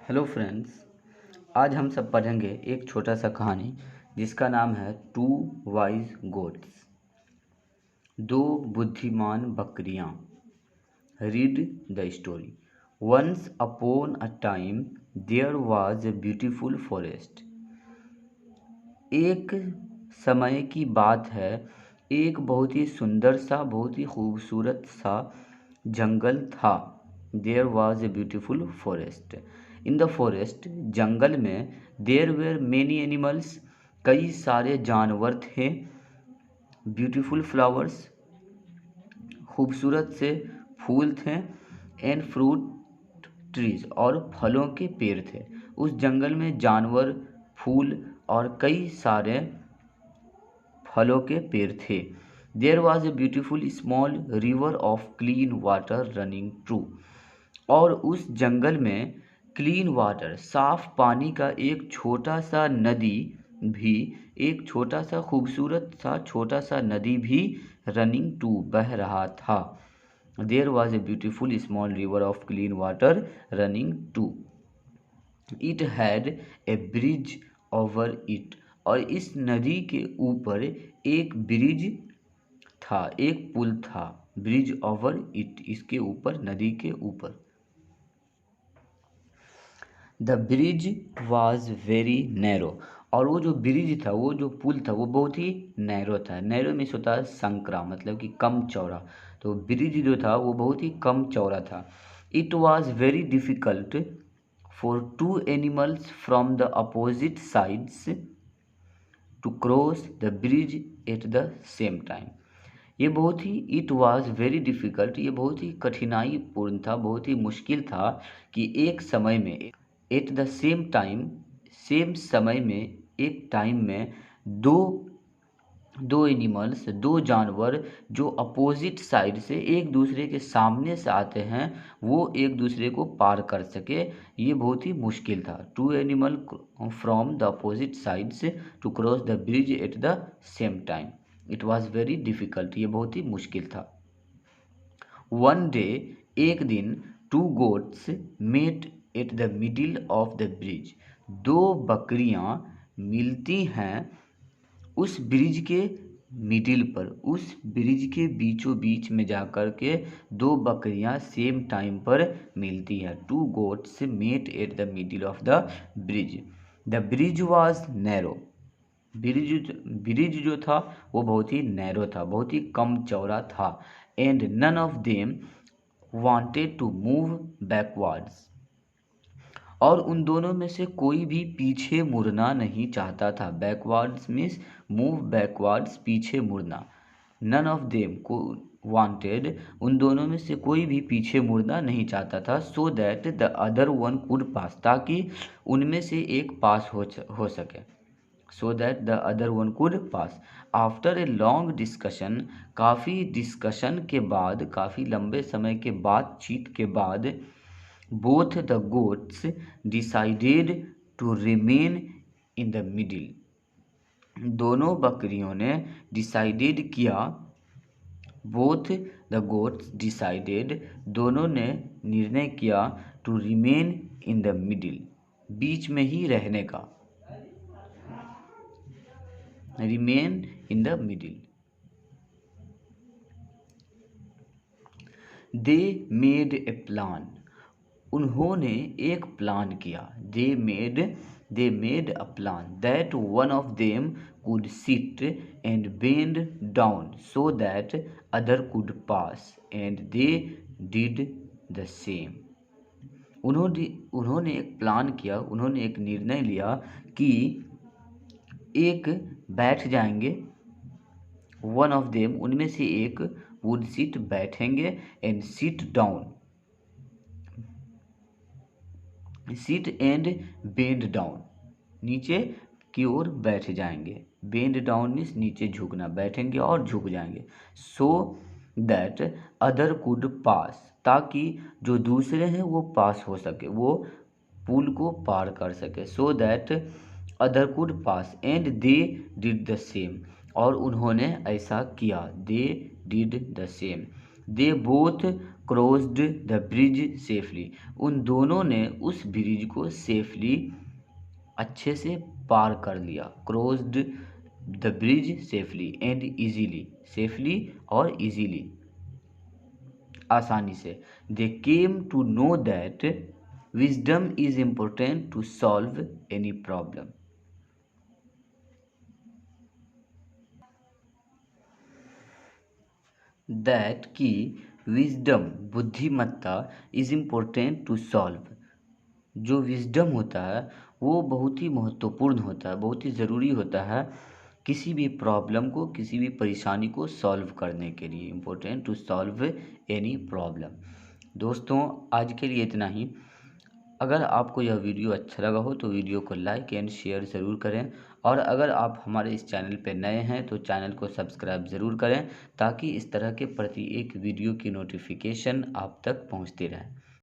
Hello friends. आज हम सब पढ़ेंगे एक छोटा सा कहानी जिसका नाम है टू वाइज गोट्स। दो बुद्धिमान बकरियां। Read the story. Once upon a time there was a beautiful forest. एक समय की बात है, एक बहुत ही सुंदर सा, बहुत ही खूबसूरत सा जंगल था। There was a beautiful forest. In the forest, जंगल में, देयर वेर मेनी एनिमल्स, कई सारे जानवर थे। ब्यूटीफुल फ्लावर्स, खूबसूरत से फूल थे। एंड फ्रूट ट्रीज, और फलों के पेड़ थे। उस जंगल में जानवर, फूल और कई सारे फलों के पेड़ थे। There was a beautiful small river of clean water running through. और उस जंगल में क्लीन वाटर, साफ पानी का एक छोटा सा नदी भी, एक छोटा सा खूबसूरत सा छोटा सा नदी भी रनिंग टू, बह रहा था। There was a beautiful small river of clean water running through. It had a bridge over it. और इस नदी के ऊपर एक ब्रिज था, एक पुल था। ब्रिज ओवर इट, इसके ऊपर, नदी के ऊपर। The bridge was very narrow. और वो जो ब्रिज था, वो जो पुल था, वो बहुत ही नैरो था। नैरो मीन्स होता है संकरा, मतलब कि कम चौड़ा। तो ब्रिज जो था वो बहुत ही कम चौड़ा था। It was very difficult for two animals from the opposite sides to cross the bridge at the same time. ये बहुत ही, इट वॉज वेरी डिफ़िकल्ट, ये बहुत ही कठिनाईपूर्ण था, बहुत ही मुश्किल था कि एक समय में, eight the same time, same समय में, एक टाइम में दो एनिमल्स, दो जानवर जो अपोजिट साइड से, एक दूसरे के सामने से आते हैं, वो एक दूसरे को पार कर सके, ये बहुत ही मुश्किल था। Two animal from the opposite sides to cross the bridge at the same time, it was very difficult, ये बहुत ही मुश्किल था। वन डे, एक दिन, two goats met at the middle of the bridge. दो बकरियां मिलती हैं उस ब्रिज के मिडिल पर, उस ब्रिज के बीचों बीच में जाकर के दो बकरियां सेम टाइम पर मिलती हैं। Two goats met at the middle of the bridge. The bridge was narrow. Bridge जो था वो बहुत ही नैरो था, बहुत ही कम चौड़ा था। And none of them wanted to move backwards. और उन दोनों में से कोई भी पीछे मुड़ना नहीं चाहता था। बैकवर्ड्स मीन्स मूव बैकवर्ड्स, पीछे मुड़ना। नन ऑफ देम को वांटेड, उन दोनों में से कोई भी पीछे मुड़ना नहीं चाहता था। So that the other one could pass, ताकि उनमें से एक पास हो सके। So that the other one could pass. After a long discussion, काफ़ी डिस्कशन के बाद, काफ़ी लंबे समय के बातचीत के बाद, both the goats decided to remain in the middle। दोनों बकरियों ने डिसाइडेड किया, बोथ द गोट्स डिसाइडेड, दोनों ने निर्णय किया, to remain in the middle, बीच में ही रहने का। Remain in the middle. They made a plan. उन्होंने एक प्लान किया। They made a plan that one of them could sit and bend down so that other could pass, and they did the same. उन्होंने एक plan किया, उन्होंने एक निर्णय लिया कि एक बैठ जाएंगे, वन ऑफ देम, उनमें से एक, वुड सिट, बैठेंगे, and sit down, seat and bend down, नीचे की ओर बैठ जाएंगे। बेंड डाउन मीन्स नीचे झुकना, बैठेंगे और झुक जाएंगे। सो दैट अदर कुड पास, ताकि जो दूसरे हैं वो पास हो सके, वो पुल को पार कर सके। सो that other could pass, and they did the same, और उन्होंने ऐसा किया। दे did the same. They both crossed the bridge safely. उन दोनों ने उस ब्रिज को सेफली अच्छे से पार कर लिया। Crossed the bridge safely and easily, safely और इजीली, आसानी से। They came to know that wisdom is important to solve any problem. That की विजडम, बुद्धिमत्ता, इज इम्पोर्टेंट टू सॉल्व, जो विजडम होता है वो बहुत ही महत्वपूर्ण होता है, बहुत ही ज़रूरी होता है किसी भी प्रॉब्लम को, किसी भी परेशानी को सॉल्व करने के लिए। Important to solve any problem. दोस्तों आज के लिए इतना ही। अगर आपको यह वीडियो अच्छा लगा हो तो वीडियो को लाइक एंड शेयर ज़रूर करें, और अगर आप हमारे इस चैनल पर नए हैं तो चैनल को सब्सक्राइब ज़रूर करें, ताकि इस तरह के प्रति एक वीडियो की नोटिफिकेशन आप तक पहुंचती रहे।